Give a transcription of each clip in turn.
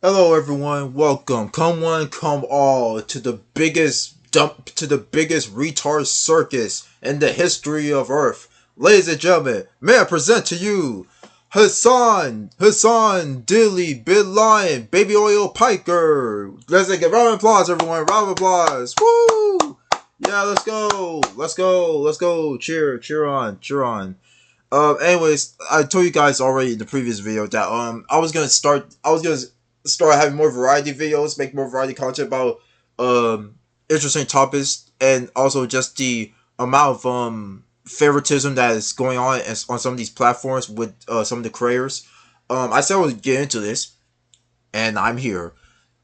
Hello everyone, welcome. Come one, come all to the biggest retard circus in the history of Earth. Ladies and gentlemen, may I present to you Hassan Dilly Big Lion Baby Oil Piker. Let's get round of applause everyone, round of applause. Woo! Yeah, let's go. Cheer on, cheer on. Anyways, I told you guys already in the previous video that I was gonna start having more variety videos, make more variety content about interesting topics, and also just the amount of favoritism that is going on some of these platforms with some of the creators. I said I would get into this, and I'm here.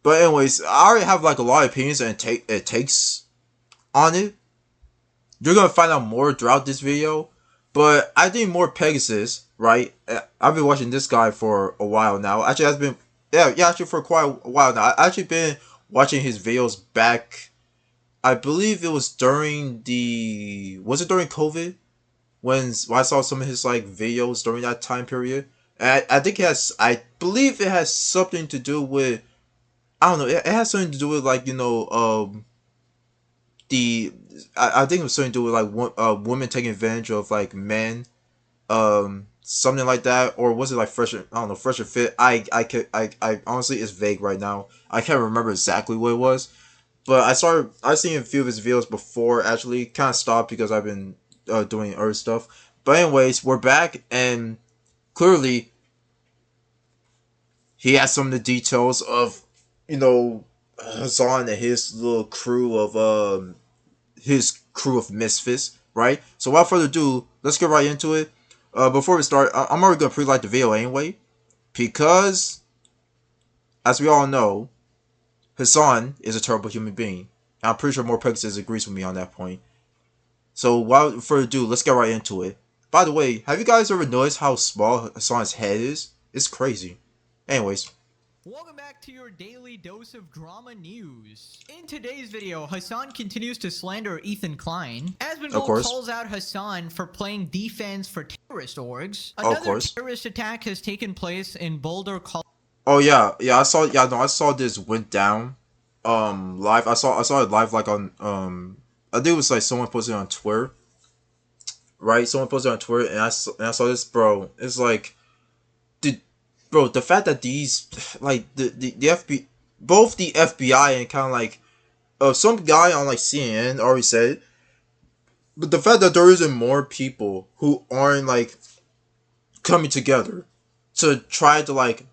But anyways, I already have like a lot of opinions and takes on it. You're gonna find out more throughout this video. But I think more Pegasus, right? I've been watching this guy for a while now. Actually, has been actually for quite a while now. I actually been watching his videos back. I believe it was during COVID when I saw some of his like videos during that time period. And I think I believe it has something to do with I don't know. It has something to do with like the I think it was something to do with like women taking advantage of like men, something like that, or was it like fresh? I don't know, fresh or fit. I honestly, it's vague right now. I can't remember exactly what it was, but I seen a few of his videos before. Actually, kind of stopped because I've been doing other stuff. But anyways, we're back, and clearly he has some of the details of you know Hassan and his crew of misfits, right? So without further ado, let's get right into it. Before we start, I'm already gonna pre-like the video anyway, because as we all know, Hassan is a terrible human being. And I'm pretty sure more Pegasus agrees with me on that point. So without further ado, let's get right into it. By the way, have you guys ever noticed how small Hassan's head is? It's crazy. Anyways, Welcome back to your daily dose of drama news. In today's video, Hassan continues to slander Ethan Klein. of Asmongold course, calls out Hassan for playing defense for terrorist orgs. of Another course. terrorist attack has taken place in Boulder, Colorado. Oh yeah, I saw this went down, live. I saw it live like on I think it was like someone posted it on Twitter, right? Someone posted it on Twitter, and I saw this, bro. It's like, dude, bro, the fact that these like the FBI, both the FBI and kind of like some guy on like CNN already said it, but the fact that there isn't more people who aren't like coming together to try to like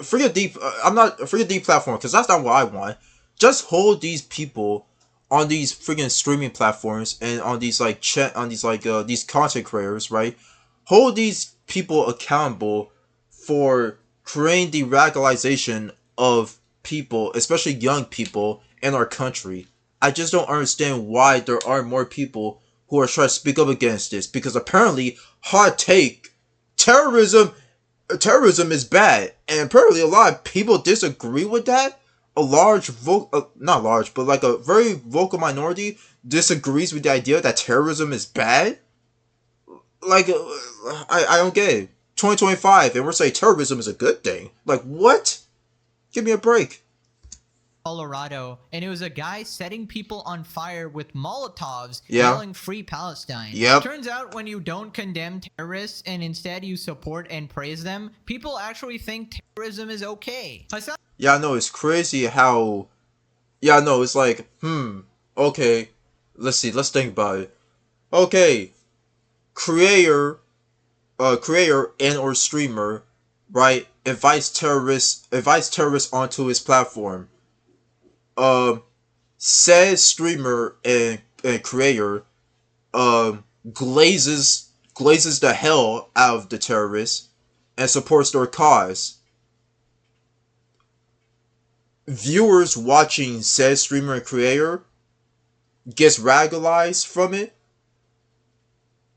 forget deep. I'm not forget deep platform because that's not what I want. Just hold these people on these freaking streaming platforms and on these like these content creators, right? Hold these people accountable for creating the radicalization of people, especially young people in our country. I just don't understand why there aren't more people who are trying to speak up against this because apparently, hot take, terrorism terrorism is bad, and apparently a lot of people disagree with that. A not large, but like a very vocal minority disagrees with the idea that terrorism is bad. Like, I don't get it. 2025, and we're saying terrorism is a good thing. Like, what? Give me a break. Colorado, and it was a guy setting people on fire with Molotovs, Yeah. yelling "Free Palestine." Yep. Turns out when you don't condemn terrorists and instead you support and praise them, people actually think terrorism is okay. Hassan Yeah, I know it's crazy how. Yeah, I know it's like, okay, let's see, let's think about it. Okay, creator creator and or streamer, right, invites terrorists onto his platform. Um, said streamer and creator glazes the hell out of the terrorists and supports their cause. Viewers watching said streamer and creator gets radicalized from it.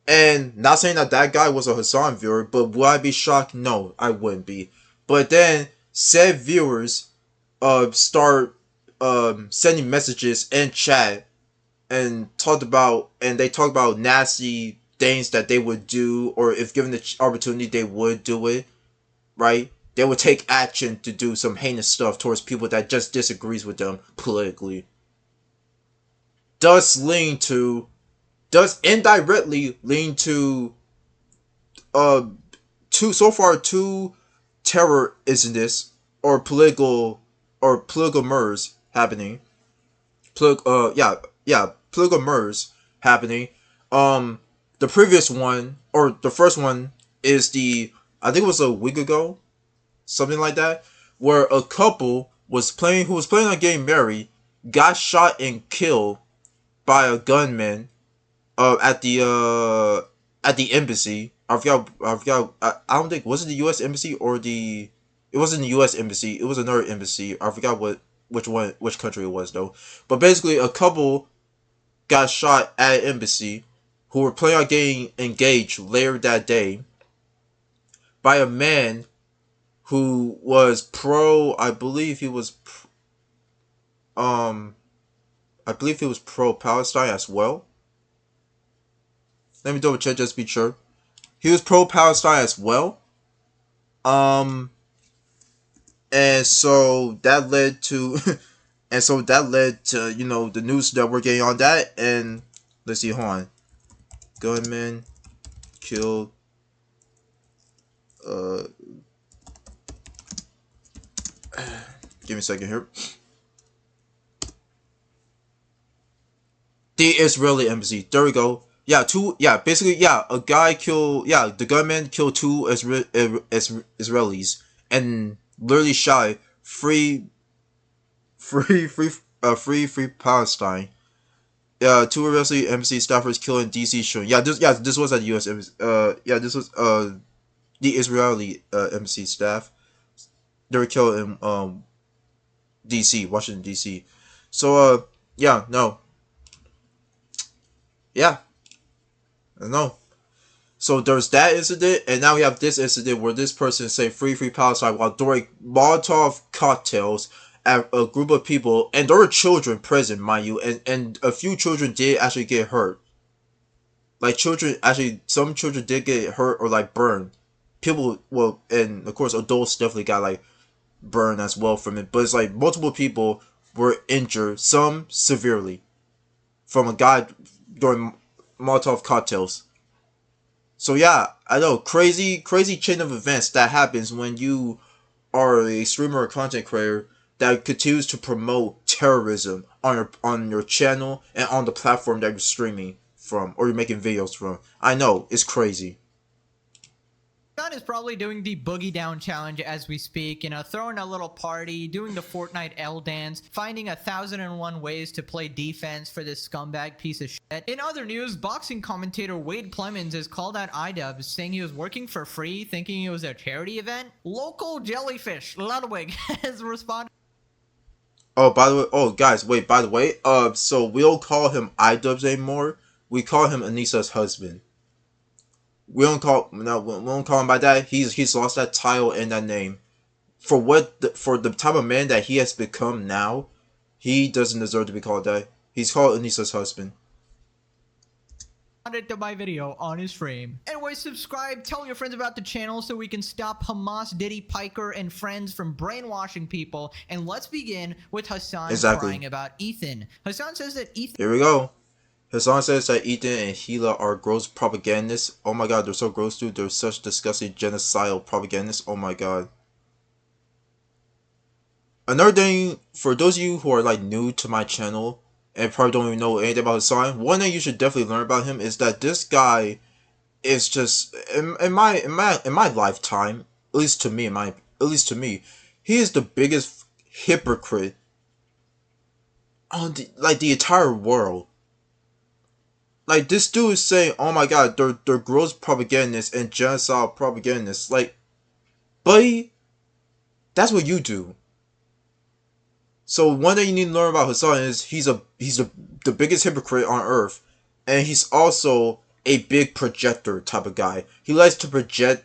And not saying that that guy was a Hassan viewer, but would I be shocked? No, I wouldn't be. But then said viewers start sending messages in chat and they talk about nasty things that they would do, or if given the opportunity they would do it, right? they would take action to do some heinous stuff towards people that just disagrees with them politically. Does indirectly lean to two terror incidents or political murders happening. Political murders happening. The previous one or the first one is I think it was a week ago, something like that, where a couple who was planning on getting married got shot and killed by a gunman at the embassy. I forgot. I don't think, was it the U.S. embassy or the. It wasn't the U.S. embassy. It was another embassy. I forgot which country it was though. But basically, a couple got shot at an embassy who were planning on getting engaged later that day by a man who was pro. I believe he was pro Palestine as well. Let me double check just to be sure. He was pro Palestine as well. And so that led to the news that we're getting on that. And let's see, hold on. Gunman killed give me a second here. The Israeli embassy. There we go. A guy killed. Yeah, the gunman killed two Israelis and literally shot free Palestine. Two Israeli embassy staffers killed in DC shooting. This was at the U.S. embassy. This was the Israeli embassy staff. They were killed in DC, Washington DC. So no. So there's that incident, and now we have this incident where this person is saying free Palestine while throwing Molotov cocktails at a group of people, and there were children present, mind you, and a few children did actually get hurt. Like some children did get hurt or like burned. And of course adults definitely got like burned as well from it. But it's like multiple people were injured, some severely, from a guy during Molotov cocktails. So yeah, I know, crazy chain of events that happens when you are a streamer or content creator that continues to promote terrorism on your channel and on the platform that you're streaming from or you're making videos from. I know, it's crazy. John is probably doing the boogie down challenge as we speak, throwing a little party, doing the Fortnite L dance, finding 1,001 ways to play defense for this scumbag piece of shit. In other news, boxing commentator Wade Clemens has called out iDubbbz, saying he was working for free, thinking it was a charity event. Local jellyfish Ludwig has responded. By the way, so we don't call him iDubbbz anymore. We call him Anissa's husband. We don't call him by that. He's lost that title and that name. For the type of man that he has become now, he doesn't deserve to be called that. He's called Anissa's husband. To my video on his stream. Anyway, subscribe, tell your friends about the channel so we can stop Hamas, Diddy, Piker, and friends from brainwashing people. And let's begin with Hassan crying about Ethan. Hassan says that Ethan... Here we go. Hassan says that Ethan and Hila are gross propagandists. Oh my god, they're so gross, dude. They're such disgusting genocidal propagandists. Oh my god. Another thing, for those of you who are like new to my channel and probably don't even know anything about Hassan, one thing you should definitely learn about him is that this guy is just in my lifetime, at least to me, he is the biggest hypocrite on the entire world. Like, this dude is saying, oh my god, they're gross propagandists and genocidal propagandists. Like, buddy, that's what you do. So one thing you need to learn about Hassan is he's the biggest hypocrite on earth, and he's also a big projector type of guy. He likes to project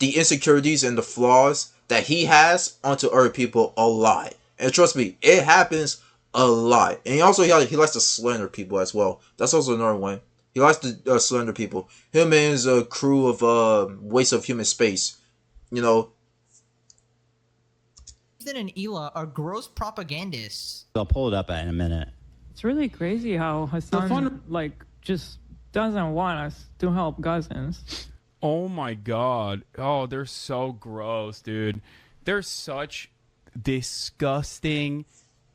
the insecurities and the flaws that he has onto other people a lot. And trust me, it happens a lot. And he likes to slander people as well. That's also another one. He likes to slander people. Him and his crew of waste of human space. you know. Ethan and Hila are gross propagandists. I'll pull it up in a minute. It's really crazy how Hassan just doesn't want us to help Gazans. Oh my god. Oh, they're so gross, dude. They're such disgusting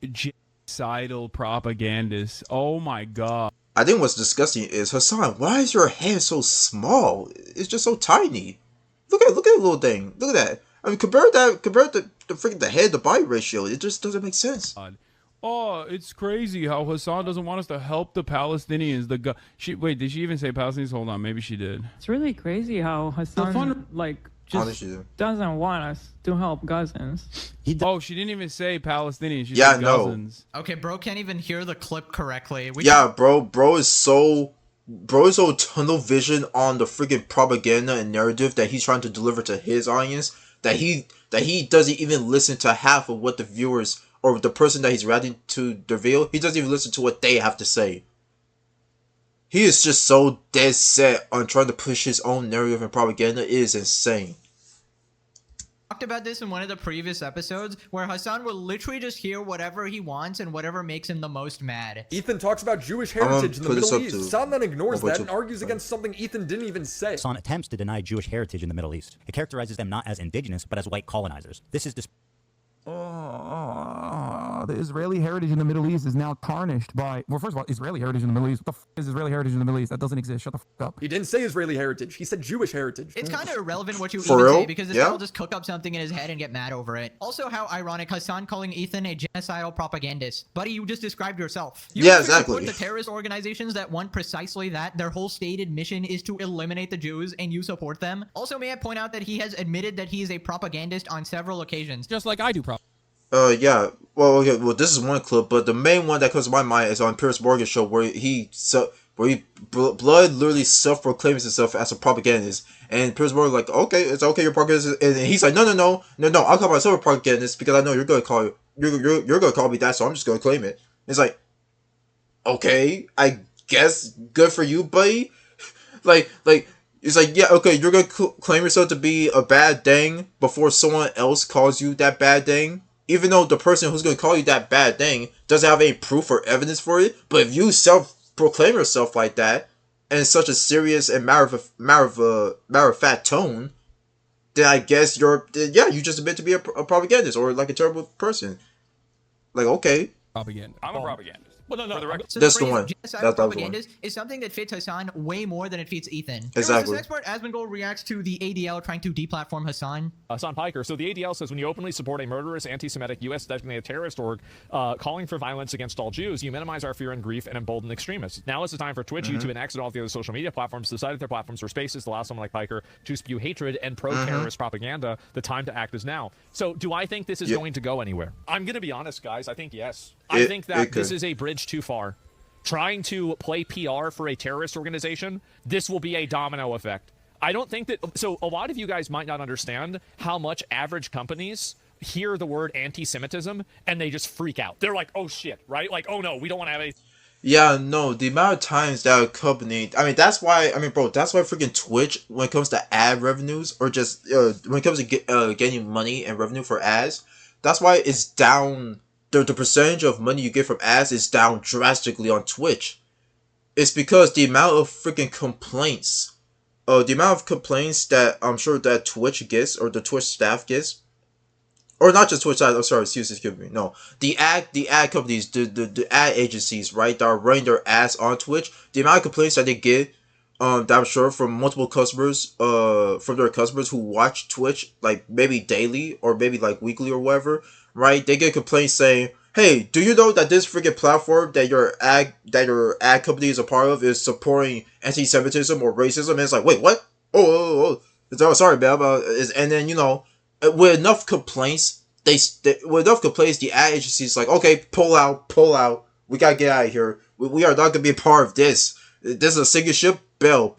genocidal propagandists. Oh my god. I think what's disgusting is, Hassan, why is your head so small? It's just so tiny. Look at the little thing. Look at that. I mean, compare the freaking the head to body ratio. It just doesn't make sense. Oh, it's crazy how Hassan doesn't want us to help the Palestinians. Wait, did she even say Palestinians? Hold on, maybe she did. It's really crazy how Hassan just doesn't want us to help Gazans. Oh, she didn't even say Palestinians. She Yeah, said no. Gazans. Okay, bro can't even hear the clip correctly. Bro is so tunnel vision on the freaking propaganda and narrative that he's trying to deliver to his audience that he doesn't even listen to half of what the viewers or the person that he's writing to reveal. He doesn't even listen to what they have to say. He is just so dead set on trying to push his own narrative and propaganda. It is insane. Talked about this in one of the previous episodes where Hassan will literally just hear whatever he wants and whatever makes him the most mad. Ethan talks about Jewish heritage in the Middle East. Hassan then ignores that and 1.2. argues against something Ethan didn't even say. Hassan attempts to deny Jewish heritage in the Middle East. It characterizes them not as indigenous, but as white colonizers. This is the Israeli heritage in the Middle East is now tarnished by, well, first of all, Israeli heritage in the Middle East. What the f is Israeli heritage in the Middle East? That doesn't exist. Shut the f up. He didn't say Israeli heritage. He said Jewish heritage. It's kind of irrelevant what you For even real? say because this Yeah. guy will just cook up something in his head and get mad over it. Also, how ironic Hassan calling Ethan a genocidal propagandist. Buddy, you just described yourself. You Yeah, support exactly. the terrorist organizations that want precisely that. Their whole stated mission is to eliminate the Jews, and you support them. Also, may I point out that he has admitted that he is a propagandist on several occasions. Just like I do, Yeah. Well, okay. Well, this is one clip, but the main one that comes to my mind is on Piers Morgan's show, where Blood literally self-proclaims himself as a propagandist, and Piers Morgan like, okay, it's okay, you're a propagandist, and he's like, no, I'll call myself a propagandist because I know you're gonna call me that, so I'm just gonna claim it. It's like, okay, I guess good for you, buddy. like. It's like, yeah, okay, you're gonna claim yourself to be a bad thing before someone else calls you that bad thing, even though the person who's gonna call you that bad thing doesn't have any proof or evidence for it. But if you self-proclaim yourself like that, and in such a serious and matter of fact tone, then I guess you just admit to be a propagandist or like a terrible person. Like, okay, Propaganda. I'm a propagandist. Well, no. So That's the the phrase one. genocidal That was the one. propagandist is something that fits Hassan way more than it fits Ethan. Exactly. This expert Asmongold reacts to the ADL trying to deplatform Hassan. Hassan Piker. So the ADL says when you openly support a murderous, anti-Semitic, U.S.-designated terrorist org calling for violence against all Jews, you minimize our fear and grief and embolden extremists. Now is the time for Twitch, YouTube, and X and all the other social media platforms to decide that their platforms or spaces to allow someone like Piker to spew hatred and pro-terrorist propaganda. The time to act is now. So do I think this is going to go anywhere? I'm going to be honest, guys. I think yes. I think that this is a bridge too far. Trying to play PR for a terrorist organization, this will be a domino effect. I don't think that... So a lot of you guys might not understand how much average companies hear the word anti-Semitism and they just freak out. They're like, oh shit, right? Like, oh no, we don't want to have a... Yeah, no, the amount of times that a company, that's why freaking Twitch, when it comes to ad revenues, or just, when it comes to getting money and revenue for ads, that's why it's down, the percentage of money you get from ads is down drastically on Twitch. It's because the amount of freaking complaints, that I'm sure that Twitch gets, or the Twitch staff gets, or not just Twitch staff, excuse me, no, the ad companies, the ad agencies, right, that are running their ads on Twitch, the amount of complaints that they get, that I'm sure from multiple customers, from their customers who watch Twitch, like, maybe daily, or maybe, like, weekly or whatever, right, they get complaints saying, hey, do you know that this freaking platform that your ad company is a part of is supporting anti-Semitism or racism? And it's like, wait, what? Oh, sorry, man. And then, with enough complaints, the ad agency's like, okay, pull out. We gotta get out of here. We are not gonna be a part of this. This is a sinking ship. Bail.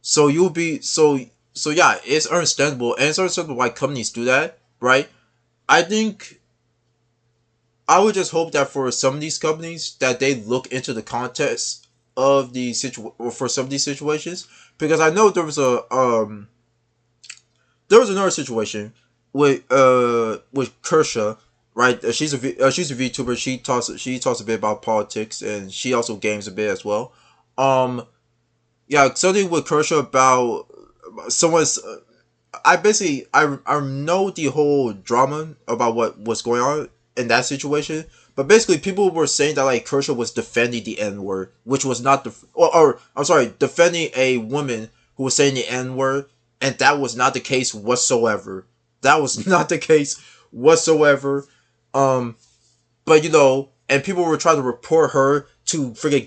So yeah, it's understandable, and it's understandable why companies do that, right? I think I would just hope that for some of these companies that they look into the context of the for some of these situations, because I know there was another situation with Kersha, right? She's a VTuber. She talks a bit about politics, and she also games a bit as well. Yeah, something with Kersha about someone's. I know the whole drama about what was going on in that situation, but basically people were saying that like Kersha was defending the N word, which was not or I'm sorry, defending a woman who was saying the N word, and that was not the case whatsoever. That was not the case whatsoever. But and people were trying to report her to freaking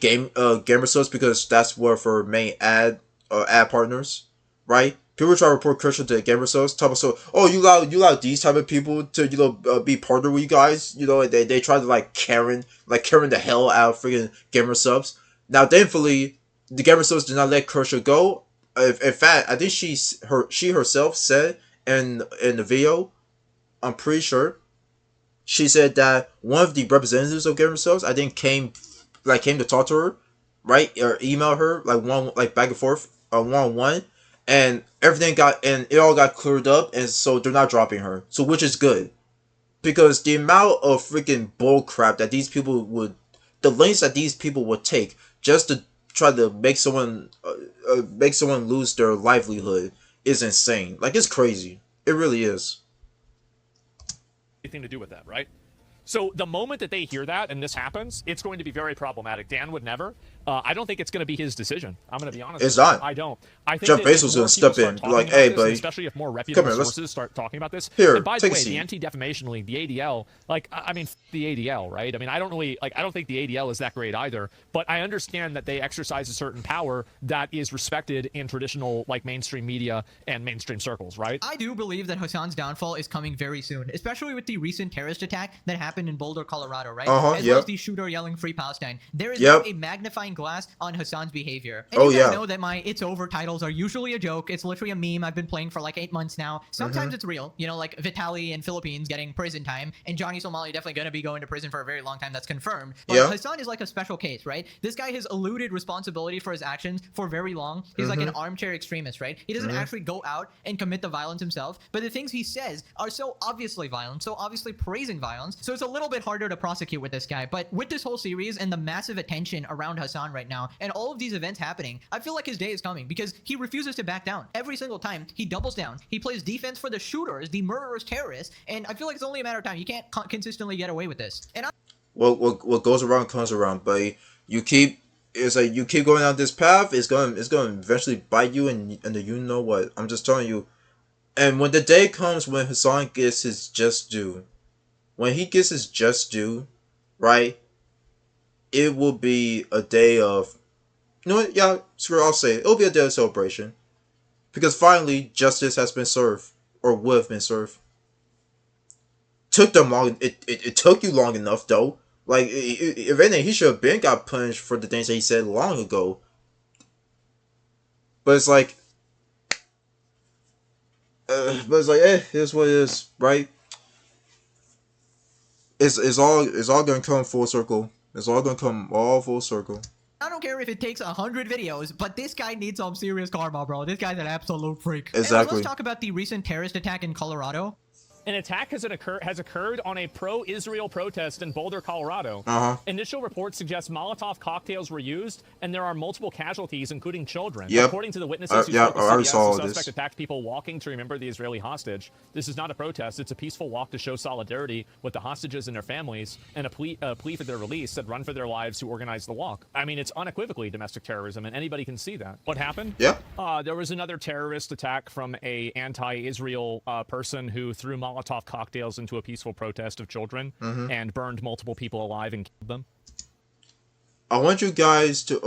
Gamersubs because that's one of her main ad partners, right? People were trying to report Kersha to Gamersubs, talking about you allow these type of people to be partner with you guys, and they tried to like Karen the hell out of freaking Gamersubs. Now, thankfully, the Gamersubs did not let Kersha go. In fact, I think she herself said in the video, I'm pretty sure, she said that one of the representatives of Gamersubs, I think, came to talk to her, right, or email her back and forth, one-on-one, and it all got cleared up, and so they're not dropping her, so which is good, because the amount of freaking bull crap that the lengths that these people would take just to try to make someone lose their livelihood is insane. Like, it's crazy. It really is. Anything to do with that, right? So the moment that they hear that and this happens, it's going to be very problematic. Dan would never. I don't think it's going to be his decision. I'm going to be honest. It's not. I don't. I think Jeff Bezos is going to step in, like, "Hey, buddy," especially if more reputable sources start talking about this. Here, and by the take a way, seat. the Anti-Defamation League, the ADL, the ADL, right? I mean, I don't think the ADL is that great either. But I understand that they exercise a certain power that is respected in traditional mainstream media and mainstream circles, right? I do believe that Hassan's downfall is coming very soon, especially with the recent terrorist attack that happened in Boulder, Colorado, right? As well as the shooter yelling "Free Palestine." There is now a magnifying glass on Hassan's behavior. And you guys know that my "It's Over" titles are usually a joke. It's literally a meme I've been playing for like 8 months now. Sometimes it's real, like Vitaly in Philippines getting prison time, and Johnny Somali definitely going to be going to prison for a very long time. That's confirmed. But Hassan is like a special case, right? This guy has eluded responsibility for his actions for very long. He's like an armchair extremist, right? He doesn't actually go out and commit the violence himself, but the things he says are so obviously violent, so obviously praising violence. So it's a little bit harder to prosecute with this guy. But with this whole series and the massive attention around Hassan right now, and all of these events happening, I feel like his day is coming because he refuses to back down. Every single time, he doubles down. He plays defense for the shooters, the murderers, terrorists, and I feel like it's only a matter of time. You can't consistently get away with this. And what goes around comes around, but you keep going down this path, it's going to eventually bite you, and you know what? I'm just telling you. And when the day comes when Hassan gets his just due, right, it will be a day of, I'll say it. It'll be a day of celebration. Because finally, justice has been served. Or would have been served. Took them long. It took you long enough, though. Like, if anything, he should have been got punished for the things that he said long ago. But it's like... here's what it is, right? It's all gonna come full circle. It's all gonna come all full circle. I don't care if it takes 100 videos, but this guy needs some serious karma, bro. This guy's an absolute freak. Exactly. Anyways, let's talk about the recent terrorist attack in Colorado. An attack has occurred on a pro-Israel protest in Boulder, Colorado. Initial reports suggest Molotov cocktails were used, and there are multiple casualties, including children. According to the witnesses who spoke to CBS, the suspect attacked people walking to remember the Israeli hostage. This is not a protest. It's a peaceful walk to show solidarity with the hostages and their families, and a plea for their release, said Run for Their Lives, who organized the walk. I mean, it's unequivocally domestic terrorism, and anybody can see that. What happened? There was another terrorist attack from a anti-Israel person who threw Molotov cocktails into a peaceful protest of children and burned multiple people alive and killed them. I want you guys to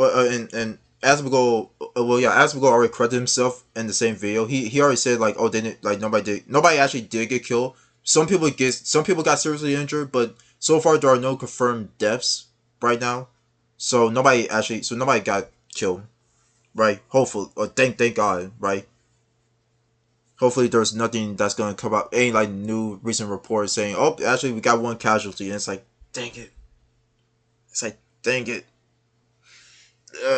and Asmongold already credited himself in the same video. He already said nobody actually did get killed. Some people got seriously injured, but so far there are no confirmed deaths right now. So nobody got killed, right? Hopefully, or thank God, right? Hopefully there's nothing that's going to come up, any new recent reports saying, oh, actually we got one casualty, and it's like, dang it. It's like, dang it.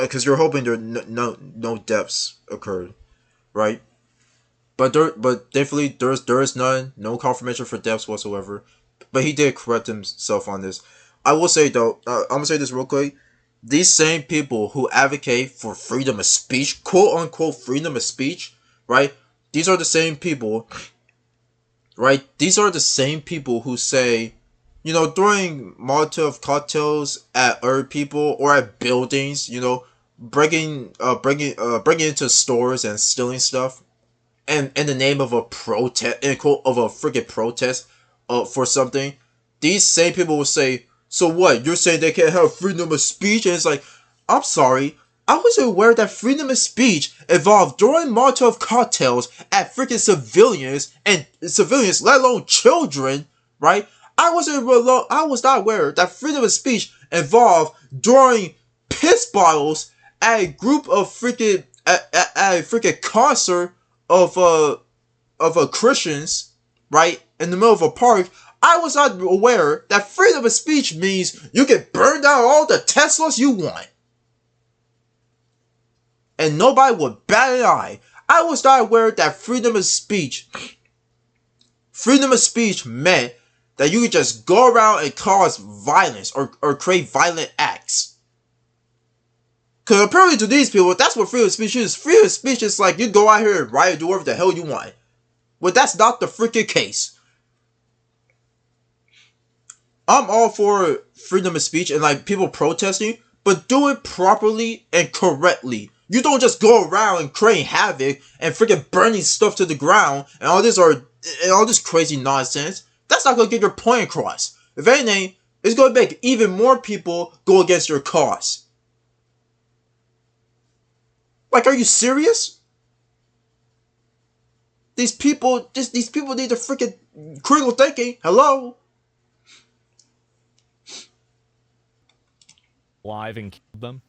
because you're hoping there no deaths occurred, right? But definitely there is none, no confirmation for deaths whatsoever. But he did correct himself on this. I will say though, I'm gonna say this real quick. These same people who advocate for freedom of speech, quote unquote freedom of speech, right? These are the same people, right? These are the same people who say, you know, throwing Molotov cocktails at other people or at buildings, you know, breaking into stores and stealing stuff, and in the name of a protest, in quote of a freaking protest, for something. These same people will say, so what? You're saying they can't have freedom of speech? And it's like, I'm sorry. I wasn't aware that freedom of speech involved throwing Molotov cocktails at freaking civilians, let alone children, right? I was not aware that freedom of speech involved throwing piss bottles at a group of freaking at a freaking concert of Christians, right, in the middle of a park. I was not aware that freedom of speech means you can burn down all the Teslas you want. And nobody would bat an eye. I was not aware that freedom of speech meant that you could just go around and cause violence or create violent acts. Because apparently to these people, that's what freedom of speech is. Freedom of speech is like you go out here and riot, do whatever the hell you want. But that's not the freaking case. I'm all for freedom of speech and like people protesting, but do it properly and correctly. You don't just go around and create havoc and freaking burning stuff to the ground and all this crazy nonsense. That's not gonna get your point across. If anything, it's gonna make even more people go against your cause. Like, are you serious? These people need to freaking critical thinking. Hello? Live and killed them.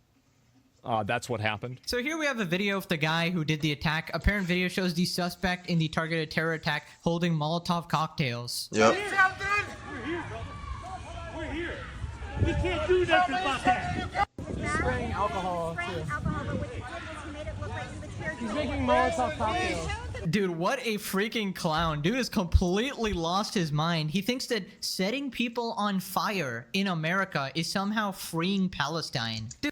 That's what happened. So here we have a video of the guy who did the attack. Apparent video shows the suspect in the targeted terror attack holding Molotov cocktails. Yep. We're here. We can't do nothing about that. He's spraying alcohol too. But what he did was he made it look like he was here. He's making Molotov cocktails. Dude, what a freaking clown. Dude has completely lost his mind. He thinks that setting people on fire in America is somehow freeing Palestine. Dude.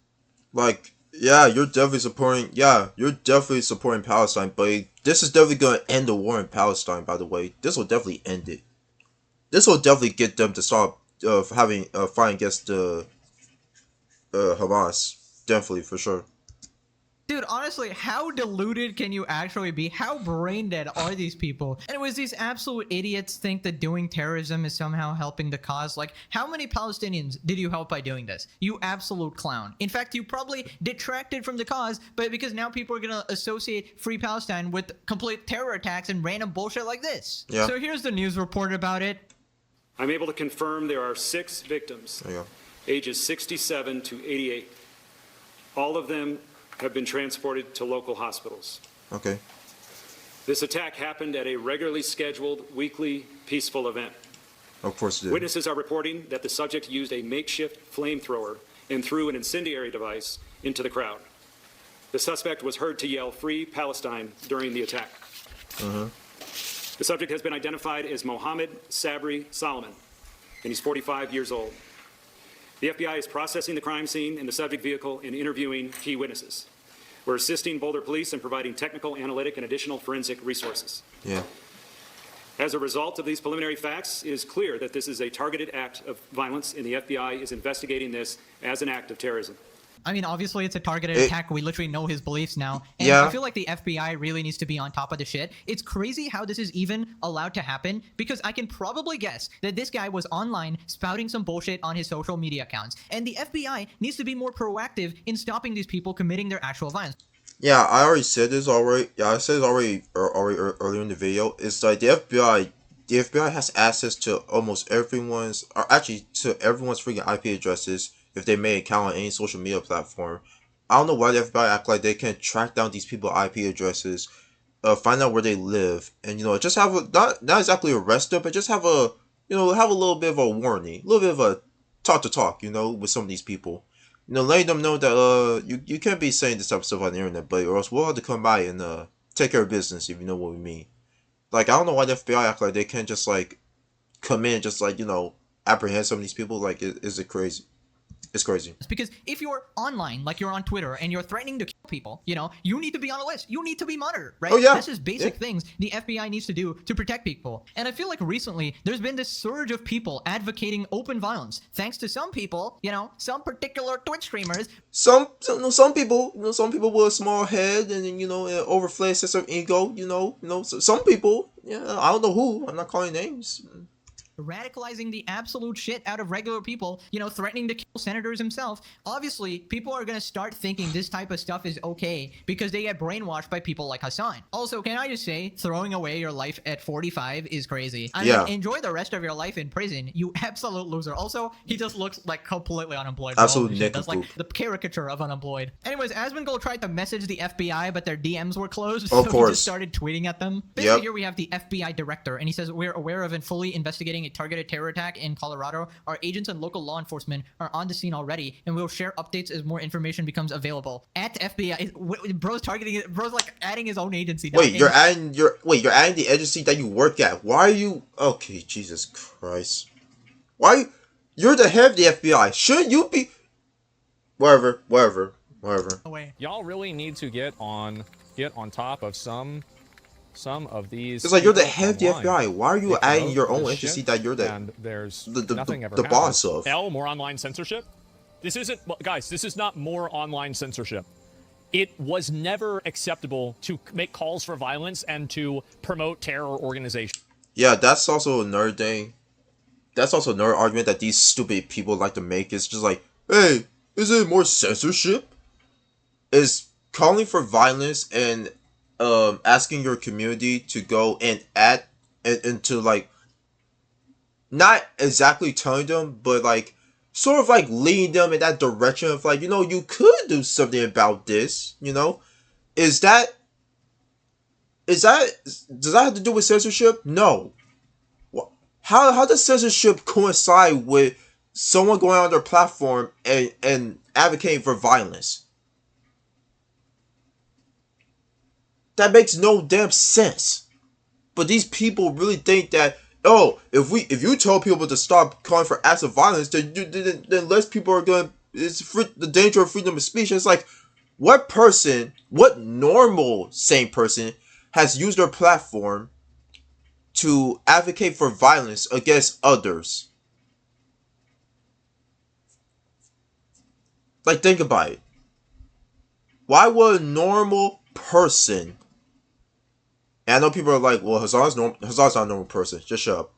Like, yeah, you're definitely supporting Palestine, but this is definitely going to end the war in Palestine, by the way. This will definitely end it. This will definitely get them to stop fighting against Hamas. Definitely, for sure. Dude, honestly, how deluded can you actually be? How brain dead are these people? Anyways, these absolute idiots think that doing terrorism is somehow helping the cause. Like, how many Palestinians did you help by doing this? You absolute clown. In fact, you probably detracted from the cause, but because now people are gonna associate Free Palestine with complete terror attacks and random bullshit like this. Yeah. So here's the news report about it. I'm able to confirm there are 6 victims, ages 67 to 88. All of them have been transported to local hospitals. Okay. This attack happened at a regularly scheduled weekly peaceful event. Of course it did. Witnesses are reporting that the subject used a makeshift flamethrower and threw an incendiary device into the crowd. The suspect was heard to yell "Free Palestine" during the attack. The subject has been identified as Mohammed Sabri Solomon, and he's 45 years old. The FBI is processing the crime scene and the subject vehicle and interviewing key witnesses. We're assisting Boulder Police in providing technical, analytic, and additional forensic resources. Yeah. As a result of these preliminary facts, it is clear that this is a targeted act of violence, and the FBI is investigating this as an act of terrorism. I mean, obviously it's a targeted attack. We literally know his beliefs now. And Yeah. I feel like the FBI really needs to be on top of the shit. It's crazy how this is even allowed to happen, because I can probably guess that this guy was online spouting some bullshit on his social media accounts. And the FBI needs to be more proactive in stopping these people committing their actual violence. Yeah, I already said this already. Yeah, I said it already earlier in the video. It's like the FBI has access to almost everyone's, or actually to everyone's freaking IP addresses if they make an account on any social media platform. I don't know why the FBI act like they can track down these people's IP addresses, find out where they live, and just have a not exactly arrest them, but just have a have a little bit of a warning, a little bit of a talk with some of these people. letting them know that you can't be saying this type of stuff on the internet, but or else we'll have to come by and take care of business, if you know what we mean. Like, I don't know why the FBI act like they can't just like come in and just like, apprehend some of these people. Like, is it crazy? It's crazy. It's because if you're online, like you're on Twitter, and you're threatening to kill people, you need to be on a list. You need to be monitored, right? Oh, yeah. That's just basic things the FBI needs to do to protect people. And I feel like recently there's been this surge of people advocating open violence, thanks to some people, some particular Twitch streamers. Some people, some people with a small head and an overflowed sense of ego. So some people, I don't know who. I'm not calling names. Radicalizing the absolute shit out of regular people, threatening to kill senators himself. Obviously, people are going to start thinking this type of stuff is okay because they get brainwashed by people like Hassan. Also, can I just say, throwing away your life at 45 is crazy. I mean, enjoy the rest of your life in prison, you absolute loser. Also, he just looks like completely unemployed. Absolutely. That's like the caricature of unemployed. Anyways, Asmongold tried to message the FBI, but their DMs were closed, so he just started tweeting at them. Basically, here we have the FBI director, and he says, we're aware of and fully investigating a targeted terror attack in Colorado. Our agents and local law enforcement are on the scene already, and we'll share updates as more information becomes available. At FBI, bro's targeting it. Bro's like adding his own agency. Wait, you're adding the agency that you work at. Why are you? Okay, Jesus Christ. Why? You're the head of the FBI. Shouldn't you be? Wherever. Y'all really need to get on top of some of these. It's like you're the head of the FBI. Why are you adding your own agency that you're the boss of? More online censorship? This isn't, guys, this is not more online censorship. It was never acceptable to make calls for violence and to promote terror organizations. Yeah, that's also another thing. That's also another argument that these stupid people like to make. It's just like, hey, is it more censorship? Is calling for violence and asking your community to go and to like, not exactly telling them, but like sort of like leading them in that direction of like, you could do something about this, does that have to do with censorship? No. How does censorship coincide with someone going on their platform and advocating for violence? That makes no damn sense. But these people really think that, if you tell people to stop calling for acts of violence, then less people are going to, it's the danger of freedom of speech. And it's like, what normal sane person has used their platform to advocate for violence against others? Like, think about it. Why would a normal person, and I know people are like, well, Hassan's not a normal person. Just shut up.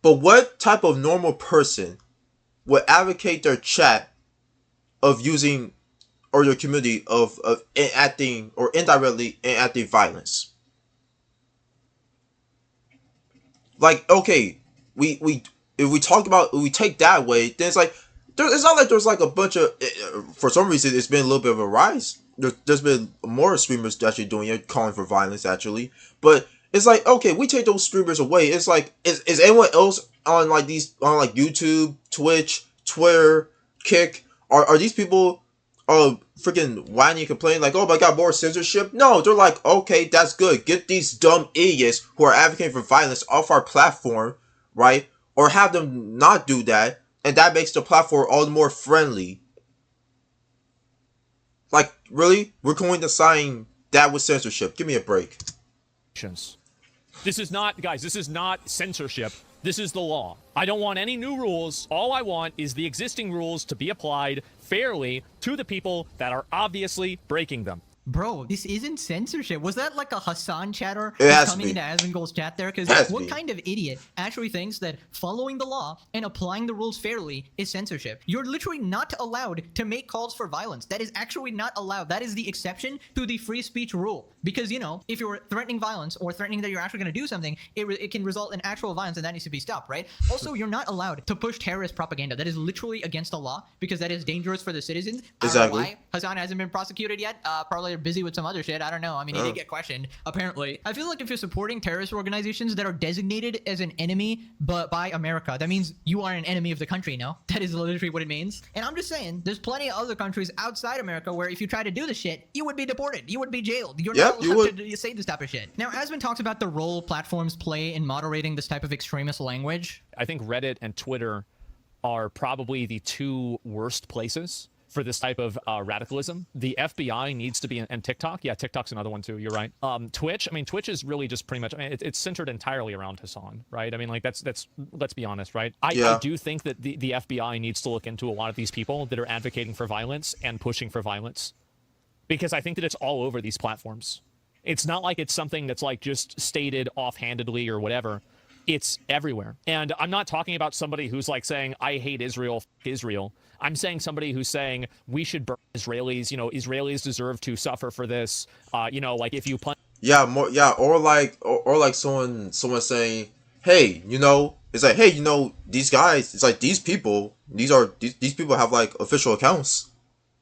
But what type of normal person would advocate their chat of using, or their community of enacting or indirectly enacting violence? Like, okay, if we take that way, then it's like, it's not like there's like a bunch of, for some reason, it's been a little bit of a rise. There's been more streamers actually doing it, calling for violence actually. But it's like, okay, we take those streamers away. It's like, is anyone else on like YouTube, Twitch, Twitter, Kick? Are these people freaking whining and complaining like, oh my god, more censorship? No, they're like, okay, that's good. Get these dumb idiots who are advocating for violence off our platform, right? Or have them not do that, and that makes the platform all the more friendly. Like, really? We're going to sign that with censorship? Give me a break. This is not, guys, this is not censorship. This is the law. I don't want any new rules. All I want is the existing rules to be applied fairly to the people that are obviously breaking them. Bro, this isn't censorship. Was that like a Hassan chatter coming into Asmongold's chat there? Because what kind of idiot actually thinks that following the law and applying the rules fairly is censorship? You're literally not allowed to make calls for violence. That is actually not allowed. That is the exception to the free speech rule. Because, if you're threatening violence or threatening that you're actually going to do something, it can result in actual violence, and that needs to be stopped, right? Also, you're not allowed to push terrorist propaganda. That is literally against the law because that is dangerous for the citizens. Exactly. Why Hassan hasn't been prosecuted yet? Probably busy with some other shit. I don't know. I mean, he did get questioned, apparently. I feel like if you're supporting terrorist organizations that are designated as an enemy but by America, that means you are an enemy of the country, no? That is literally what it means. And I'm just saying, there's plenty of other countries outside America where if you try to do this shit, you would be deported. You would be jailed. You're not allowed to say this type of shit. Now, Asmon talks about the role platforms play in moderating this type of extremist language. I think Reddit and Twitter are probably the two worst places for this type of radicalism. The FBI needs to be, and TikTok, yeah, TikTok's another one too, you're right. Twitch, I mean, Twitch is really just pretty much, I mean, it's centered entirely around Hasan, right? I mean, like, that's let's be honest, right? I do think that the FBI needs to look into a lot of these people that are advocating for violence and pushing for violence, because I think that it's all over these platforms. It's not like it's something that's like just stated offhandedly or whatever. It's everywhere. And I'm not talking about somebody who's like saying, I hate Israel, f Israel. I'm saying somebody who's saying we should burn Israelis, you know, Israelis deserve to suffer for this. You know, like if you or like someone saying, hey, you know, it's like, hey, you know, these guys, it's like these people have like official accounts.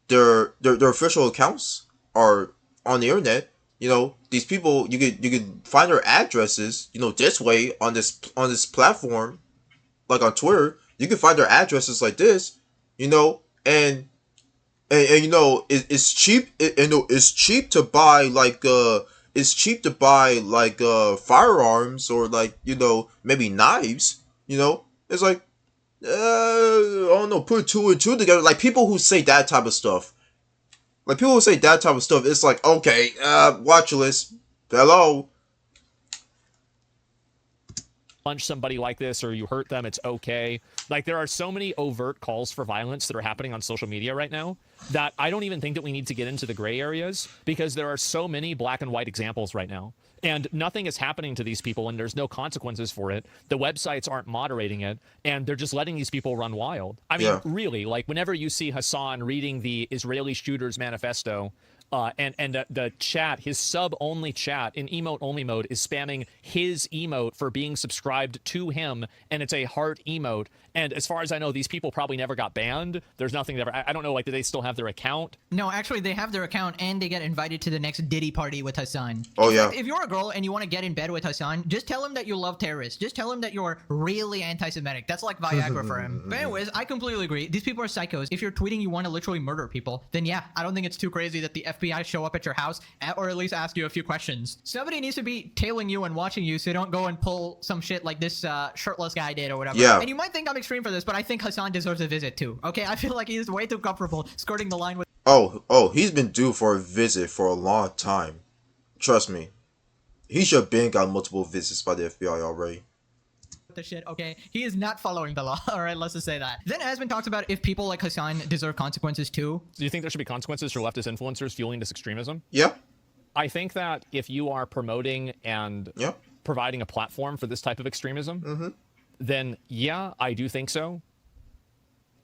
Their official accounts are on the internet. You know, these people, you could find their addresses, you know, this way on this platform, like on Twitter, you can find their addresses like this, you know, and you know, it's cheap. It's cheap to buy like firearms or like, you know, maybe knives. You know, it's like I don't know, put two and two together. Like people who say that type of stuff. Like, people who say that type of stuff, it's like, okay, watch list, hello. Punch somebody like this or you hurt them, it's okay. Like, there are so many overt calls for violence that are happening on social media right now that I don't even think that we need to get into the gray areas, because there are so many black and white examples right now. And nothing is happening to these people, and there's no consequences for it. The websites aren't moderating it, and they're just letting these people run wild. I mean, really, like, whenever you see Hasan reading the Israeli Shooters Manifesto, and the chat, his sub-only chat in emote-only mode is spamming his emote for being subscribed to him, and it's a heart emote. And as far as I know, these people probably never got banned. There's nothing that I don't know, like, do they still have their account? No, actually, they have their account, and they get invited to the next Diddy party with Hasan. Oh, yeah. If you're a girl and you want to get in bed with Hasan, just tell him that you love terrorists. Just tell him that you're really anti-Semitic. That's like Viagra for him. But anyways, I completely agree. These people are psychos. If you're tweeting you want to literally murder people, then yeah, I don't think it's too crazy that the FBI show up at your house or at least ask you a few questions. Somebody needs to be tailing you and watching you so you don't go and pull some shit like this shirtless guy did or whatever. Yeah. And you might think I'm extreme for this, but I think Hasan deserves a visit too. Okay, I feel like he's way too comfortable skirting the line with. Oh, he's been due for a visit for a long time. Trust me. He should have been got multiple visits by the FBI already. The shit, okay? He is not following the law. All right, let's just say that. Then Asmon talks about if people like Hasan deserve consequences too. Do you think there should be consequences for leftist influencers fueling this extremism? Yeah. I think that if you are promoting and providing a platform for this type of extremism, then yeah, I do think so.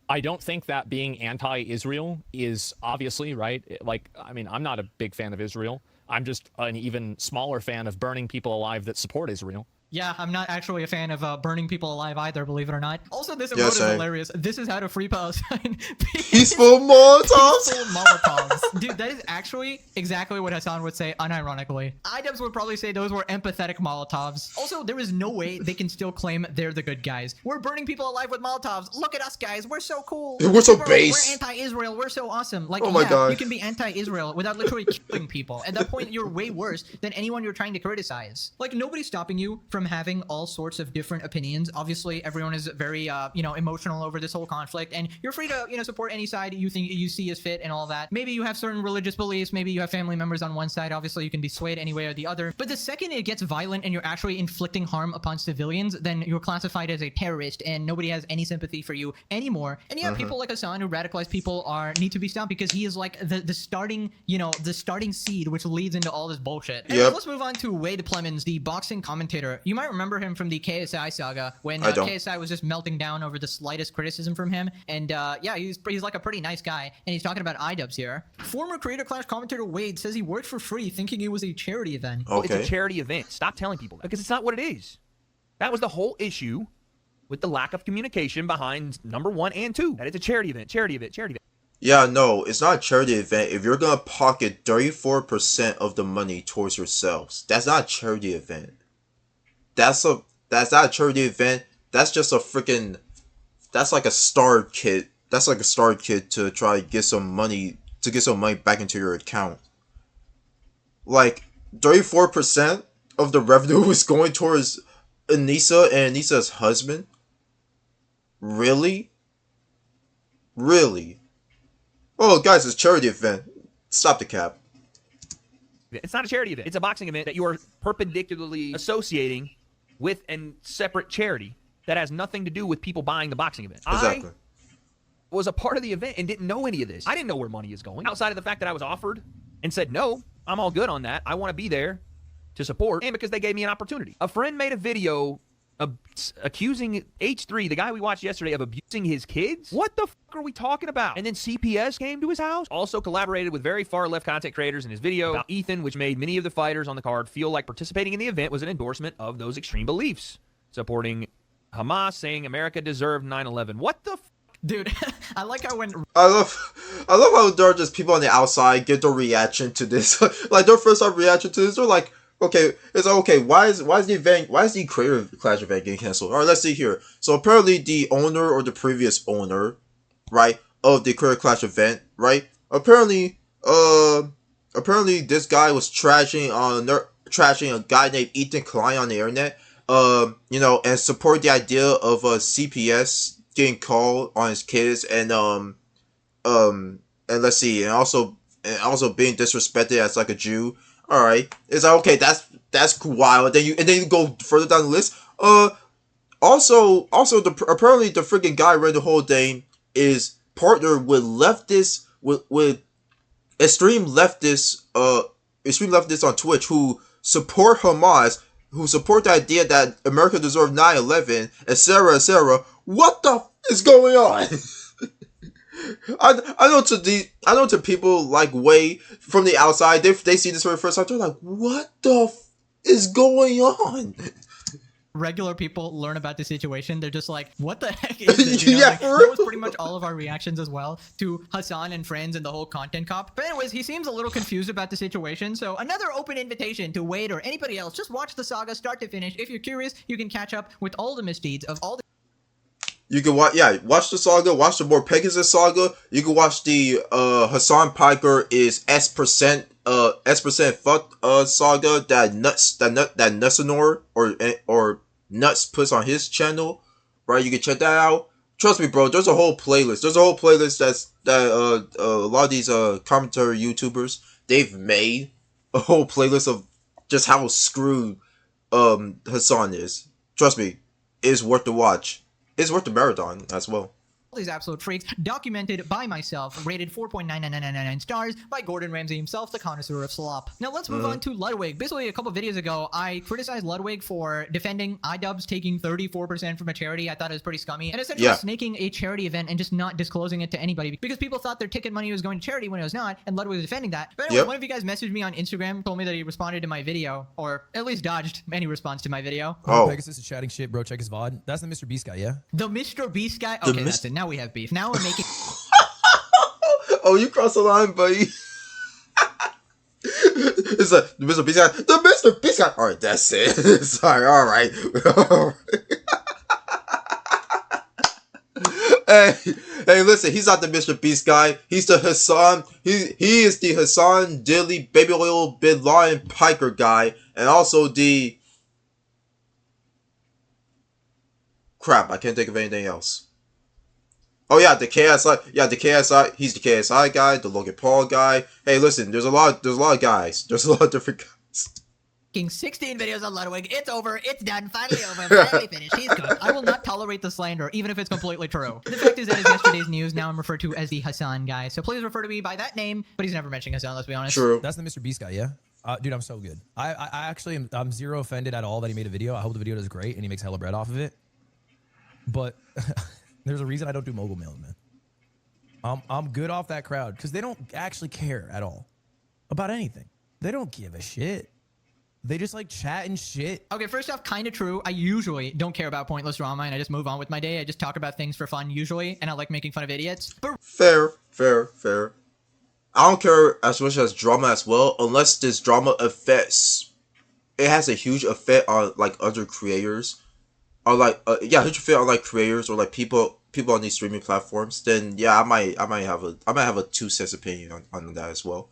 I don't think that being anti-Israel is obviously, right? Like, I mean, I'm not a big fan of Israel. I'm just an even smaller fan of burning people alive that support Israel. Yeah, I'm not actually a fan of burning people alive either, believe it or not. Also, this emote is hilarious. This is how to free Palestine. Peaceful Molotovs. Peaceful Molotovs. Dude, that is actually exactly what Hasan would say, unironically. iDubbbz would probably say those were empathetic Molotovs. Also, there is no way they can still claim they're the good guys. We're burning people alive with Molotovs. Look at us, guys. We're so cool. We're so base. We're anti-Israel. We're so awesome. Like, oh my God. You can be anti-Israel without literally killing people. At that point, you're way worse than anyone you're trying to criticize. Like, nobody's stopping you from having all sorts of different opinions. Obviously, everyone is very, emotional over this whole conflict, and you're free to, support any side you think you see as fit and all that. Maybe you have certain religious beliefs. Maybe you have family members on one side. Obviously, you can be swayed any way or the other. But the second it gets violent and you're actually inflicting harm upon civilians, then you're classified as a terrorist, and nobody has any sympathy for you anymore. And yeah, people like Hasan who radicalize people need to be stopped because he is like the starting seed which leads into all this bullshit. Anyways, let's move on to Wade Plemons, the boxing commentator. You might remember him from the KSI saga when KSI was just melting down over the slightest criticism from him. And yeah, he's like a pretty nice guy, and he's talking about iDubbbz here. Former Creator Clash commentator Wade says he worked for free thinking it was a charity event. Okay. It's a charity event. Stop telling people that, because it's not what it is. That was the whole issue with the lack of communication behind number 1 and 2. That it's a charity event, charity event, charity event. Yeah, no, it's not a charity event. If you're gonna pocket 34% of the money towards yourselves, that's not a charity event. That's not a charity event. That's just a freaking that's like a start kit. That's like a start kit to try to get some money back into your account. Like 34% of the revenue is going towards Anissa and Anissa's husband. Really? Really? Oh, guys, it's a charity event. Stop the cap. It's not a charity event. It's a boxing event that you are perpendicularly associating with a separate charity that has nothing to do with people buying the boxing event. Exactly. I was a part of the event and didn't know any of this. I didn't know where money is going outside of the fact that I was offered and said, no, I'm all good on that. I want to be there to support, and because they gave me an opportunity. A friend made a video accusing H3, the guy we watched yesterday, of abusing his kids. What the fuck are we talking about? And then CPS came to his house. Also collaborated with very far left content creators in his video about Ethan, which made many of the fighters on the card feel like participating in the event was an endorsement of those extreme beliefs. Supporting Hamas, saying America deserved 9/11. What the fuck? Dude, I like how when I love how there are just people on the outside get their reaction to this. Like their first time reaction to this, they're like, okay, it's like, okay, why is the Creator Clash event getting canceled? Alright, let's see here. So apparently the owner or the previous owner, right, of the Creator Clash event, right? Apparently this guy was trashing a guy named Ethan Klein on the internet. You know, and support the idea of CPS getting called on his kids and let's see, and also being disrespected as like a Jew. All right, it's like, okay, that's wild. And then you go further down the list. Also apparently the freaking guy running the whole thing is partnered with leftists with extreme leftists on Twitch who support Hamas, who support the idea that America deserved 9/11, etc. What the f is going on? I know to people like way from the outside, they see this for the first time, they're like, what the f is going on? Regular people learn about the situation, they're just like, what the heck is this? You know? Yeah, like, that was pretty much all of our reactions as well to Hassan and friends and the whole content cop. But anyways, he seems a little confused about the situation, so another open invitation to Wade or anybody else, just watch the saga start to finish. If you're curious, you can catch up with all the misdeeds of all the... You can watch the saga, watch the more Pegasus saga. You can watch the Hassan Piker is S% fuck saga that Nutsanor or Nuts puts on his channel, right? You can check that out. Trust me, bro. There's a whole playlist. That a lot of these commentary YouTubers, they've made a whole playlist of just how screwed Hassan is. Trust me, it's worth the watch. It's worth the marathon as well. These absolute freaks, documented by myself, rated 4.99999 stars by Gordon Ramsay himself, the connoisseur of slop. Now let's move on to Ludwig. Basically, a couple videos ago, I criticized Ludwig for defending iDubbbz taking 34% from a charity. I thought it was pretty scummy, and essentially snaking a charity event and just not disclosing it to anybody because people thought their ticket money was going to charity when it was not, and Ludwig was defending that. But anyway, one of you guys messaged me on Instagram, told me that he responded to my video, or at least dodged any response to my video. Oh, Pegasus is chatting shit, bro. Check his VOD. That's the Mr. Beast guy, yeah? The Mr. Beast guy? Okay, that's it. Now we have beef. Now we're making... Oh, you crossed the line, buddy. It's the Mr. Beast guy. The Mr. Beast guy. All right, that's it. Sorry. All right. Hey, listen. He's not the Mr. Beast guy. He's the Hassan. He is the Hassan Dilly Baby Oil Bin Laden Piker guy, and also the... Crap, I can't think of anything else. Oh yeah, the KSI. Yeah, the KSI. He's the KSI guy, the Logan Paul guy. Hey, listen, there's a lot of guys. There's a lot of different guys. 16 videos on Ludwig. It's over. It's done. Finally over. Finally finished. He's good. I will not tolerate the slander, even if it's completely true. The fact is that is yesterday's news. Now I'm referred to as the Hassan guy. So please refer to me by that name. But he's never mentioning Hassan. Let's be honest. True. That's the Mr. Beast guy, yeah. Dude, I'm so good. I actually I'm zero offended at all that he made a video. I hope the video does great and he makes hella bread off of it. But there's a reason I don't do mogul mail, man. I'm good off that crowd because they don't actually care at all about anything. They don't give a shit. They just like chat and shit. Okay, first off, kind of true. I usually don't care about pointless drama and I just move on with my day. I just talk about things for fun usually, and I like making fun of idiots. But fair. I don't care as much as drama as well, unless this drama affects. It has a huge effect on like other creators, or like huge effect on like creators or like people on these streaming platforms. Then yeah, I might have a 2 cents opinion on that as well.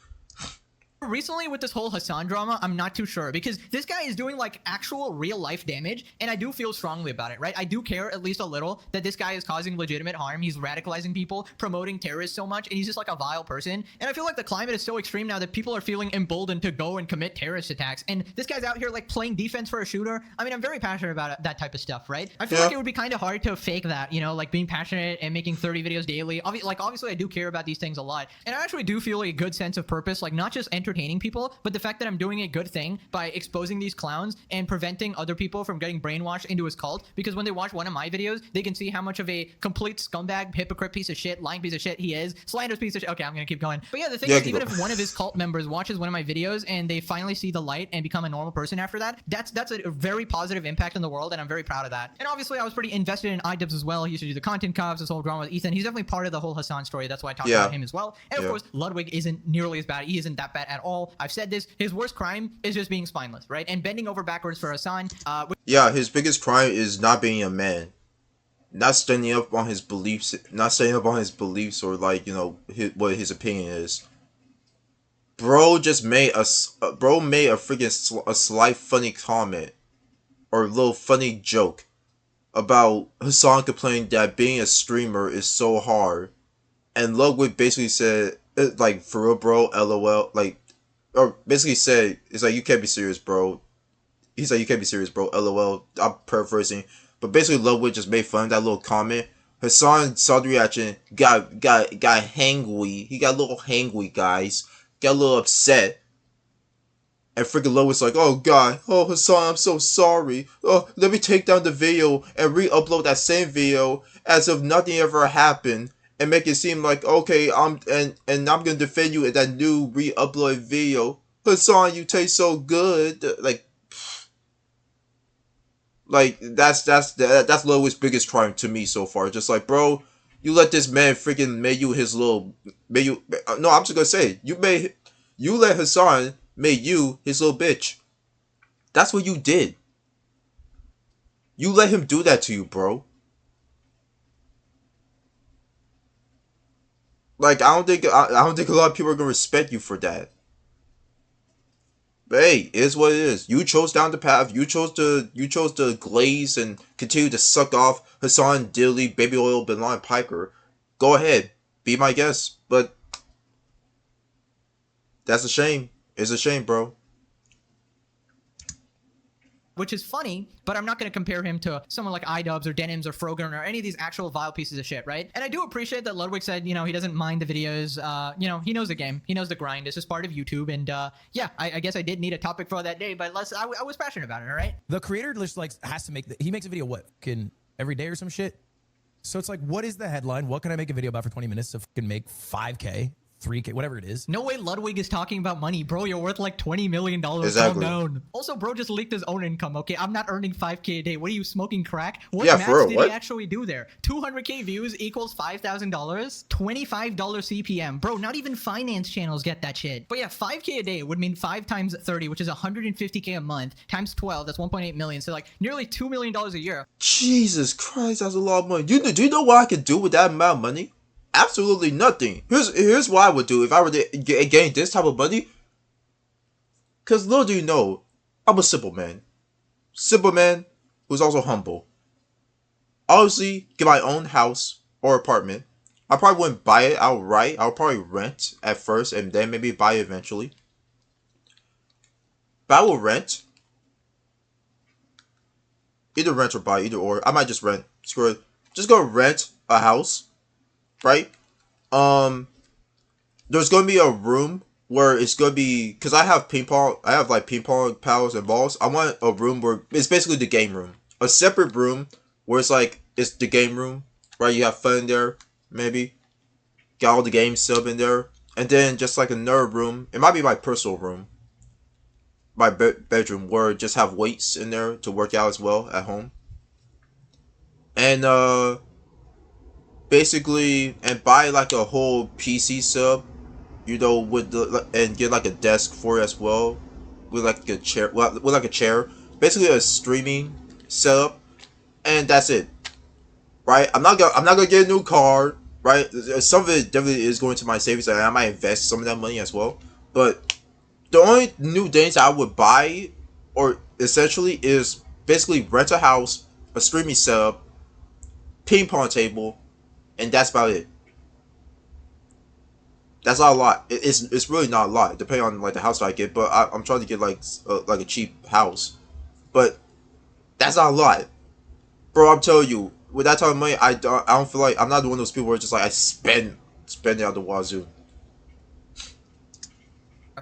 recently with this whole Hasan drama, I'm not too sure because this guy is doing like actual real life damage, and I do feel strongly about it, right? I do care at least a little that this guy is causing legitimate harm. He's radicalizing people, promoting terrorists so much, and he's just like a vile person. And I feel like the climate is so extreme now that people are feeling emboldened to go and commit terrorist attacks. And this guy's out here like playing defense for a shooter. I mean, I'm very passionate about that type of stuff, right? I feel like it would be kind of hard to fake that, you know, like being passionate and making 30 videos daily. Obviously, I do care about these things a lot, and I actually do feel a good sense of purpose, like not just entertaining people, but the fact that I'm doing a good thing by exposing these clowns and preventing other people from getting brainwashed into his cult. Because when they watch one of my videos, they can see how much of a complete scumbag, hypocrite piece of shit, lying piece of shit he is, slanderous piece of shit. Okay, I'm gonna keep going. But yeah, the thing is, even if one of his cult members watches one of my videos and they finally see the light and become a normal person after that, that's a very positive impact in the world, and I'm very proud of that. And obviously, I was pretty invested in iDubbbz as well. He used to do the content cops, this whole drama with Ethan. He's definitely part of the whole Hasan story. That's why I talked about him as well. And of course, Ludwig isn't nearly as bad. He isn't that bad at all. I've said this. His worst crime is just being spineless, right? And bending over backwards for Hasan. Yeah, his biggest crime is not being a man. Not standing up on his beliefs, or like, you know, what his opinion is. Bro just made a freaking a slight funny comment or a little funny joke about Hasan complaining that being a streamer is so hard, and Ludwig basically said, like, for real, bro, LOL, like, or basically said, it's like, you can't be serious, bro. He's like, you can't be serious, bro, LOL. I'm paraphrasing, but basically Ludwig just made fun of that little comment. Hasan saw the reaction, got hangry. He got a little hangry, guys. Got a little upset. And freaking Ludwig's like, oh god, oh Hasan, I'm so sorry. Oh, let me take down the video and re-upload that same video as if nothing ever happened, and make it seem like, okay, I'm gonna defend you in that new re-upload video. Hasan, you taste so good. Like that's Ludwig's biggest crime to me so far. Just like, bro, you let this man freaking I'm just gonna say, you let Hasan made you his little bitch. That's what you did. You let him do that to you, bro. Like, I don't think a lot of people are gonna respect you for that. But hey, it is what it is. You chose down the path. You chose to glaze and continue to suck off Hasan, Dilly, Baby Oil, Bin Laden, Piker. Go ahead, be my guest. But that's a shame. It's a shame, bro. Which is funny, but I'm not going to compare him to someone like iDubbbz or Denims or Frogan or any of these actual vile pieces of shit, right? And I do appreciate that Ludwig said, you know, he doesn't mind the videos. You know, he knows the game. He knows the grind. It's just part of YouTube. And yeah, I guess I did need a topic for that day, but I was passionate about it, all right? The creator just like has to he makes a video, what, every day or some shit? So it's like, what is the headline? What can I make a video about for 20 minutes to fucking make 5K? 3K, whatever it is. No way Ludwig is talking about money. Bro, you're worth like $20 million. Exactly. Calm down. Also, bro just leaked his own income, okay? I'm not earning 5K a day. What are you, smoking crack? What math did he actually do there? 200K views equals $5,000? $25 CPM. Bro, not even finance channels get that shit. But yeah, 5K a day would mean 5 times 30, which is 150K a month, times 12, that's 1.8 million. So like nearly $2 million a year. Jesus Christ, that's a lot of money. Do you know what I could do with that amount of money? Absolutely nothing. Here's what I would do if I were to gain this type of money. Because little do you know, I'm a simple man. Simple man who's also humble. Obviously, get my own house or apartment. I probably wouldn't buy it outright. I'll probably rent at first and then maybe buy it eventually. But I will rent. Either rent or buy, either or. I might just rent. Screw it. Just go rent a house. Right? There's gonna be a room where it's gonna be, because I have ping pong paddles and balls. I want a room where it's basically the game room. A separate room where it's like, it's the game room, right? You have fun in there, maybe. Got all the games set up in there. And then just like another room, it might be my personal room. my bedroom where just have weights in there to work out as well at home. And basically, and buy like a whole PC sub, you know, with the, and get like a desk for it as well, with like a chair, with like a chair, basically a streaming setup, and that's it. Right? I'm not gonna get a new car. Right? Some of it definitely is going to my savings, and I might invest some of that money as well. But the only new things I would buy, or essentially, is basically rent a house, a streaming setup, ping pong table, and that's about it. That's not a lot. It's really not a lot, depending on like the house that I get. But I'm trying to get like a cheap house, but that's not a lot, bro. I'm telling you, with that type of money, I don't feel like I'm not one of those people where it's just like I spend it out the wazoo.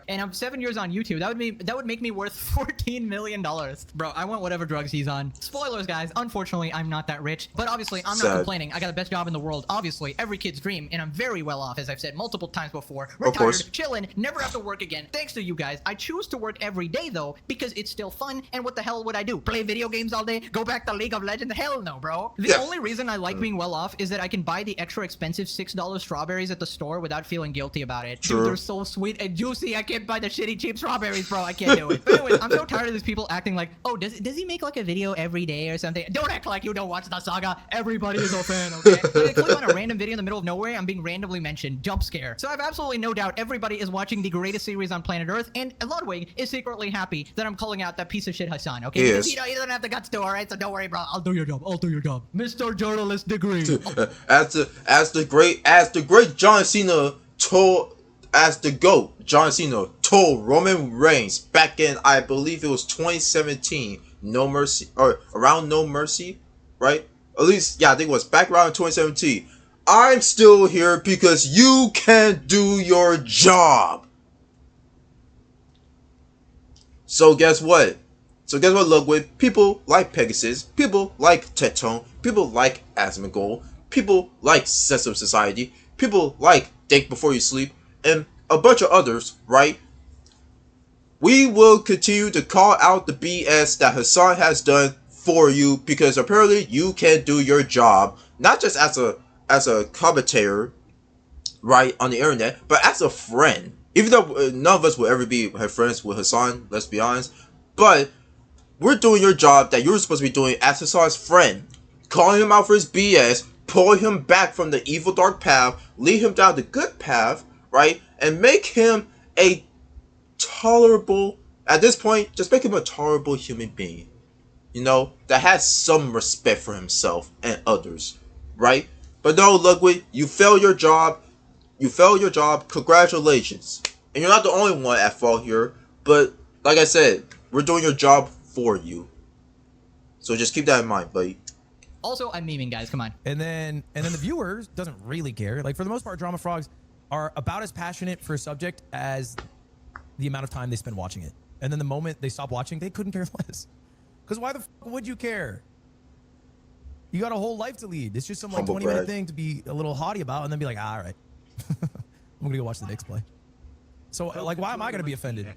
And I'm 7 years on YouTube. That would make me worth $14 million. Bro, I want whatever drugs he's on. Spoilers, guys. Unfortunately, I'm not that rich. But obviously, I'm not complaining. I got the best job in the world. Obviously, every kid's dream. And I'm very well off, as I've said multiple times before. Retired, chilling, never have to work again. Thanks to you guys. I choose to work every day, though, because it's still fun. And what the hell would I do? Play video games all day? Go back to League of Legends? Hell no, bro. The only reason I like being well off is that I can buy the extra expensive $6 strawberries at the store without feeling guilty about it. Dude, they're so sweet and juicy. I can't buy the shitty cheap strawberries, bro. I can't do it. But anyways, I'm so tired of these people acting like, oh, does he make like a video every day or something? Don't act like you don't watch the saga. Everybody is a fan, okay? When I click on a random video in the middle of nowhere, I'm being randomly mentioned. Jump scare. So I have absolutely no doubt everybody is watching the greatest series on planet Earth, and Ludwig is secretly happy that I'm calling out that piece of shit Hassan, okay? Because he doesn't have the guts to, alright? So don't worry, bro. I'll do your job. I'll do your job. Mr. Journalist degree. As the great John Cena told, as the GOAT, John Cena told Roman Reigns back in, I believe it was 2017, No Mercy, or around No Mercy, right? At least, yeah, I think it was back around 2017. I'm still here because you can't do your job. So guess what? Ludwig, people like Pegasus, people like Tetone, people like Asmongold, people like Sesame Society, people like Think Before You Sleep, and a bunch of others, right? We will continue to call out the BS that Hassan has done for you, because apparently you can't do your job, not just as a commentator, right, on the internet, but as a friend. Even though none of us will ever be friends with Hassan, let's be honest, but we're doing your job that you're supposed to be doing as Hassan's friend, calling him out for his BS, pulling him back from the evil dark path, lead him down the good path, right, and make him a tolerable, at this point, just make him a tolerable human being, you know, that has some respect for himself and others, right? But no, Ludwig, you failed your job. Congratulations. And you're not the only one at fault here, but like I said, we're doing your job for you. So just keep that in mind, buddy. Also, I'm memeing, guys. Come on. And then the viewers doesn't really care. Like, for the most part, Drama Frogs are about as passionate for a subject as the amount of time they spend watching it. And then the moment they stop watching, they couldn't care less. Because why the fuck would you care? You got a whole life to lead. It's just some like 20-minute thing to be a little haughty about, and then be like, all right, I'm gonna go watch the Knicks play. So like, why am I gonna be offended?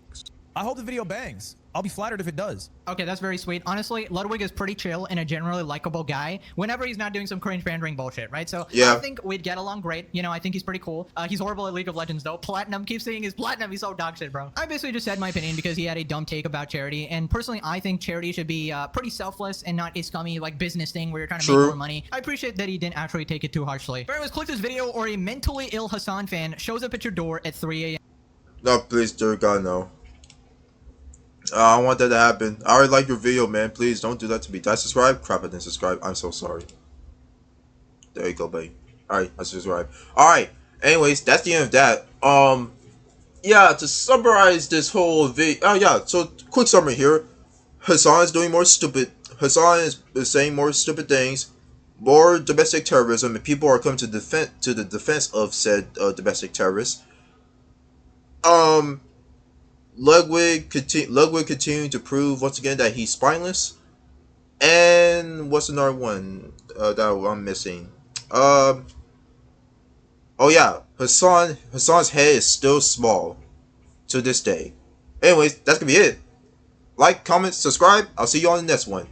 I hope the video bangs. I'll be flattered if it does. Okay, that's very sweet. Honestly, Ludwig is pretty chill and a generally likable guy whenever he's not doing some cringe pandering bullshit, right? So yeah. I think we'd get along great. You know, I think he's pretty cool. He's horrible at League of Legends though. Platinum, keeps saying he's platinum. He's so dog shit, bro. I basically just said my opinion because he had a dumb take about charity. And personally, I think charity should be pretty selfless and not a scummy like business thing where you're trying to make more money. I appreciate that he didn't actually take it too harshly. But anyways, click this video or a mentally ill Hassan fan shows up at your door at 3 a.m. No, please, dear God, no. I don't want that to happen. I already like your video, man. Please don't do that to me. Did I subscribe? Crap, I didn't subscribe. I'm so sorry. There you go, buddy. Alright, I subscribe. Alright, anyways, that's the end of that. Yeah, to summarize this whole video. Oh, yeah, so quick summary here. Hassan is doing more stupid. Hassan is saying more stupid things. More domestic terrorism, and people are coming to the defense of said domestic terrorists. Ludwig continuing to prove once again that he's spineless. And what's another one that I'm missing? Oh yeah, Hassan's head is still small to this day. Anyways, that's gonna be it. like, comment, subscribe. I'll see you on the next one.